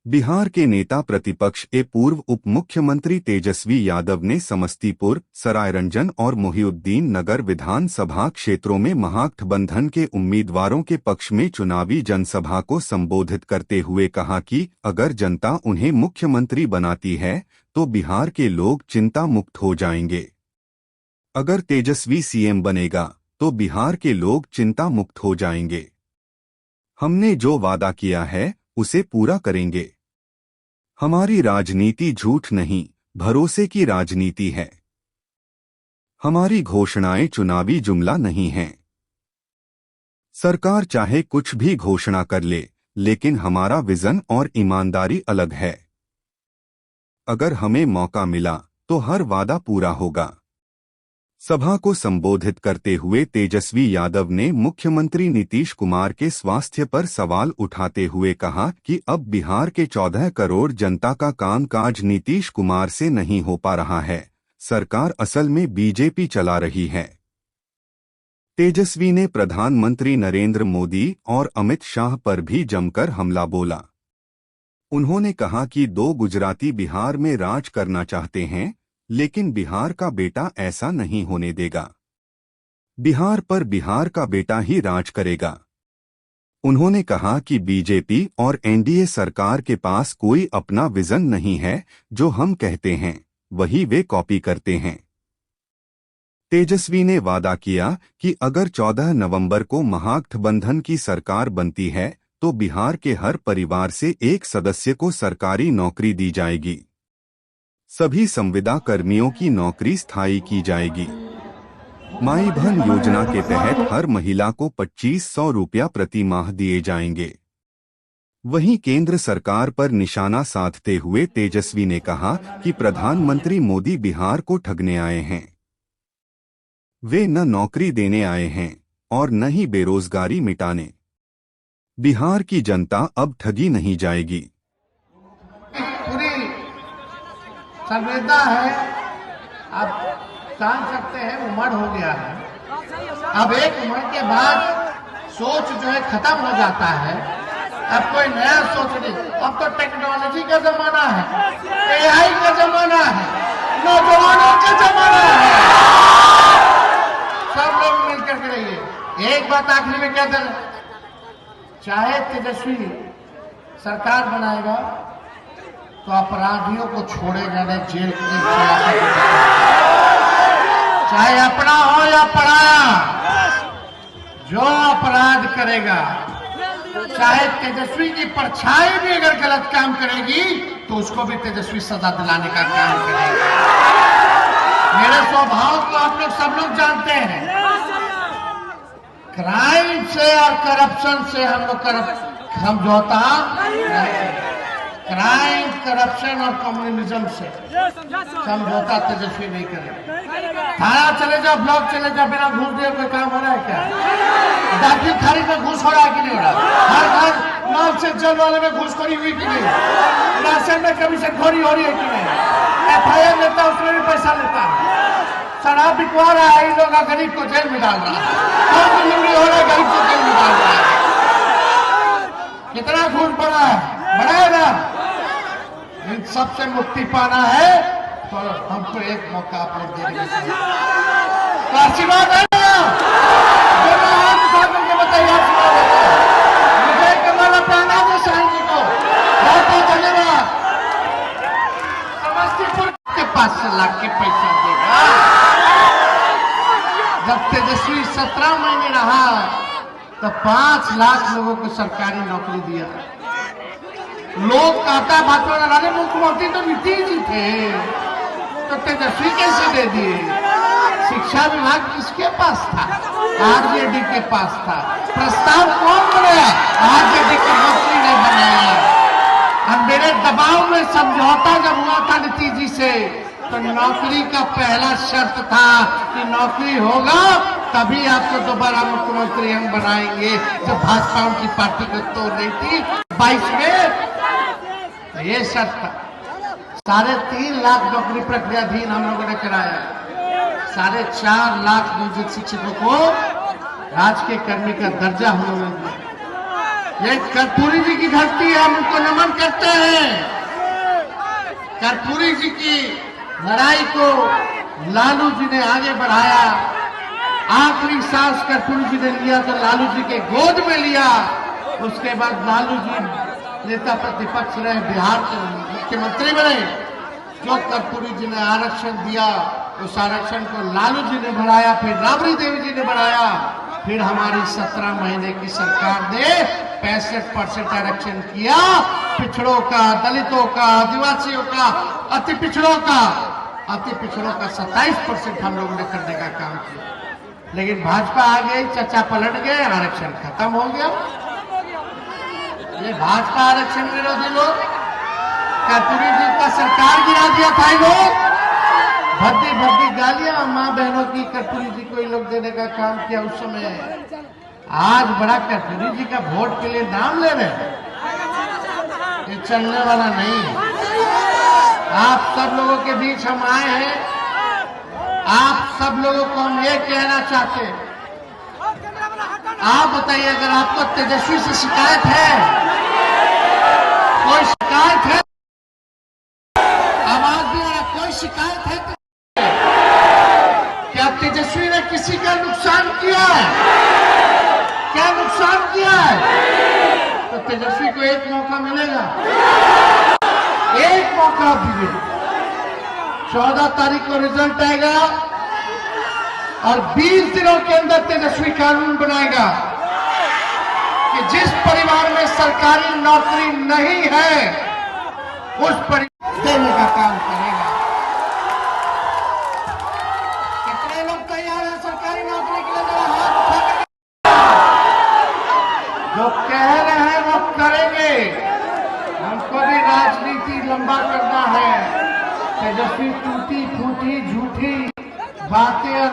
बिहार के नेता प्रतिपक्ष पूर्व उप मुख्यमंत्री तेजस्वी यादव ने समस्तीपुर, सरायरंजन और मोहिउद्दीन नगर विधानसभा क्षेत्रों में महागठबंधन के उम्मीदवारों के पक्ष में चुनावी जनसभा को संबोधित करते हुए कहा कि अगर जनता उन्हें मुख्यमंत्री बनाती है तो बिहार के लोग चिंता मुक्त हो जाएंगे। अगर तेजस्वी सीएम बनेगा तो बिहार के लोग चिंता मुक्त हो जाएंगे। हमने जो वादा किया है उसे पूरा करेंगे। हमारी राजनीति झूठ नहीं, भरोसे की राजनीति है। हमारी घोषणाएं चुनावी जुमला नहीं हैं। सरकार चाहे कुछ भी घोषणा कर ले, लेकिन हमारा विजन और ईमानदारी अलग है। अगर हमें मौका मिला तो हर वादा पूरा होगा। सभा को संबोधित करते हुए तेजस्वी यादव ने मुख्यमंत्री नीतीश कुमार के स्वास्थ्य पर सवाल उठाते हुए कहा कि अब बिहार के 14 करोड़ जनता का कामकाज नीतीश कुमार से नहीं हो पा रहा है। सरकार असल में बीजेपी चला रही है। तेजस्वी ने प्रधानमंत्री नरेंद्र मोदी और अमित शाह पर भी जमकर हमला बोला। उन्होंने कहा कि 2 गुजराती बिहार में राज करना चाहते हैं, लेकिन बिहार का बेटा ऐसा नहीं होने देगा। बिहार पर बिहार का बेटा ही राज करेगा। उन्होंने कहा कि बीजेपी और एनडीए सरकार के पास कोई अपना विजन नहीं है। जो हम कहते हैं वही वे कॉपी करते हैं। तेजस्वी ने वादा किया कि अगर 14 नवंबर को महागठबंधन की सरकार बनती है तो बिहार के हर परिवार से एक सदस्य को सरकारी नौकरी दी जाएगी। सभी संविदा कर्मियों की नौकरी स्थायी की जाएगी। माई बहन योजना के तहत हर महिला को 2500 रुपया प्रति माह दिए जाएंगे। वहीं केंद्र सरकार पर निशाना साधते हुए तेजस्वी ने कहा कि प्रधानमंत्री मोदी बिहार को ठगने आए हैं। वे न नौकरी देने आए हैं और न ही बेरोजगारी मिटाने। बिहार की जनता अब ठगी नहीं जाएगी। संवेदना है, आप जान सकते हैं उम्र हो गया है। अब एक उम्र के बाद सोच जो है खत्म हो जाता है। अब कोई नया सोच नहीं। अब तो टेक्नोलॉजी का जमाना है, एआई का जमाना है, नौजवानों का जमाना है। सब लोग मिलकर के रहिए। एक बात आखिरी में कहते हैं, चाहे तेजस्वी सरकार बनाएगा तो अपराधियों को छोड़ेगा नहीं, जेल में चाहे अपना हो या पराया। जो अपराध करेगा, चाहे तेजस्वी की परछाई भी अगर गलत काम करेगी तो उसको भी तेजस्वी सजा दिलाने का काम करेगा। मेरे स्वभाव को आप लोग सब लोग जानते हैं। क्राइम से और करप्शन से हम लोग समझौता नहीं। क्राइम, करप्शन और कम्युनिज्म से समझौता तेजस्वी नहीं करेगा। थाना चले जाओ, ब्लॉक चले जाओ, बिना घूस दिए कोई काम हो रहा है क्या? दाखिल खारिज में घूस हो रहा है कि नहीं हो रहा? हर घर नाम से जल वाले में घूसखोरी हुई कि नहीं? राशन में कमीशन खोरी हो रही है कि नहीं? एफआईआर लेता है उसमें भी पैसा लेता है। शराब बिकवा रहा है, इन लोग गरीब को जेल में डाल रहा है। हो रहा है, गरीब को जेल में डाल रहा है। कितना घूस बढ़ा है, बढ़ाएगा। इन सबसे मुक्ति पाना है तो हमको एक मौका आप लोग देंगे। आशीर्वाद है ना? हाथ उठा करके बताइए आशीर्वाद है। मुझे कमल प्राणा दे साहनी को बहुत बहुत धन्यवाद। समस्तीपुर के 5 लाख के पैसा देगा। जब तेजस्वी 17 महीने रहा तो 5 लाख लोगों को सरकारी नौकरी दिया। लोग कहता है भाजपा वाले मुख्यमंत्री तो नीतीश जी थे, तो तेजस्वी कैसे दे दिए? शिक्षा विभाग किसके पास था? आरजेडी के पास था। प्रस्ताव कौन बनाया? आरजेडी के मंत्री ने बनाया। और मेरे दबाव में समझौता जब हुआ था नीतीश जी से, तो नौकरी का पहला शर्त था कि नौकरी होगा तभी आपको दोबारा मुख्यमंत्री हम बनाएंगे। जब भाजपा उनकी पार्टी को तोड़ रही थी 22 में, ये शर्त था। 3.5 लाख नौकरी प्रक्रियाधीन हम लोगों ने कराया। 4.5 लाख नियोजित शिक्षकों को राजकीय कर्मी का दर्जा हम लोगों ने दिया। ये कर्पूरी जी की धरती है, हम उनको नमन करते हैं। कर्पूरी जी की लड़ाई को लालू जी ने आगे बढ़ाया। आखिरी सांस कर्पूरी जी ने लिया तो लालू जी के गोद में लिया। उसके बाद लालू जी नेता प्रतिपक्ष रहे, बिहार के मुख्यमंत्री बने। जो कर्पूरी जी ने आरक्षण दिया, उस आरक्षण को लालू जी ने बढ़ाया, फिर राबड़ी देवी जी ने बढ़ाया, फिर हमारी 17 महीने की सरकार ने 65% आरक्षण किया। पिछड़ों का, दलितों का, आदिवासियों का, अति पिछड़ों का 27% हम लोगों ने करने का काम किया। लेकिन भाजपा आ गई, चचा पलट गए, आरक्षण खत्म हो गया। ये भाजपा आरक्षण विरोधी लोग, कर्पूरी जी का सरकार गिरा दिया था। लोग भद्दी भद्दी गालियां मां बहनों की कर्पूरी जी को ये लोग देने का काम किया उस समय। आज बड़ा कर्पूरी जी का वोट के लिए नाम ले रहे हैं, ये चलने वाला नहीं है। आप सब लोगों के बीच हम आए हैं, आप सब लोगों को हम ये कहना चाहते हैं, आप बताइए अगर आपको तेजस्वी से शिकायत है, कोई शिकायत है, आवाज भी कोई शिकायत है? क्या तेजस्वी ने किसी का नुकसान किया है? क्या नुकसान किया है? तो तेजस्वी को एक मौका मिलेगा, एक मौका दीजिए। 14 तारीख को रिजल्ट आएगा और 20 दिनों के अंदर तेजस्वी कानून बनाएगा कि जिस परिवार में सरकारी नौकरी नहीं है उस परिवार देने का काम करेगा। कितने लोग तैयार हैं सरकारी नौकरी के लिए? जरा हाथ उठा कर जो कह रहे हैं वो करेंगे। हमको भी राजनीति लंबा करना है। तेजस्वी टूटी फूटी झूठी बातें